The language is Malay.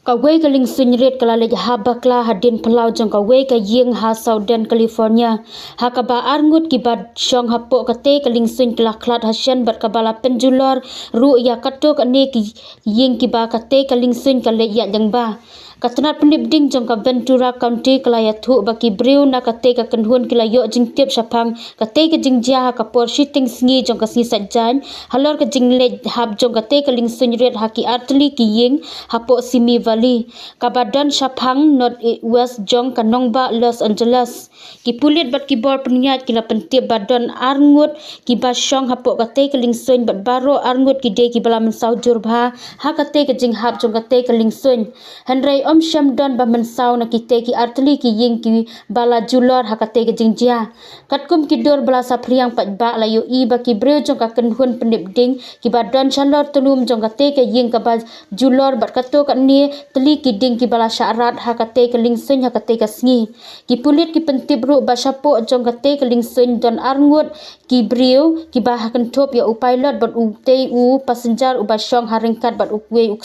Kawai ka Liengsuin red kala lej ha bakla hadin pelau jong kawai ka Iing ha Southern California. Ha ka ba Ngut ki ba syong ha po kate ka Liengsuin kala Khlad hasyan bat ka bala penjulor ru ya kato ka ne ki Iing ki ba kate ka Liengsuin ka lej ya jang ba. Katanat penip ding jong ka Ventura County kala ya thu ba ki Briew na kate ka kenhun kila yo jing tip sapang kate ka jing jia ha ka por shooting sngi jong ka sngi sajan halor ka jing lej hab jong kate ka Liengsuin red ha ki artli ki Iing ha po simi valley kabadan sapang north west jong kanongba Los Angeles ki pulit bat ki bor peniat kila pentip badon Ngut ki ba syong ha po kate ka Liengsuin bat baro Ngut ki de ki bala mensau jurba ha kate ka jing hab jong kate ka Liengsuin henry om syam don ba mensau na kite ki artli ki Iing ki bala julor ha kate ka jing jia katkum ki dor bala sapriang pat ba la yo I ba ki Briew jong ka kenhun penip ding ki badon chalor tulum jong kate ka Iing ka ba julor bat kato ka ni teli ki ding ki bala syarat ha kate ka Liengsuin ha kate ka sngi ki pulit ki pentip ru ba syapo jong kate ka Liengsuin don Ngut ki Briew ki ba ha kentop ya u pilot bat u te u passenger u ba syong ha ringkat bat u we u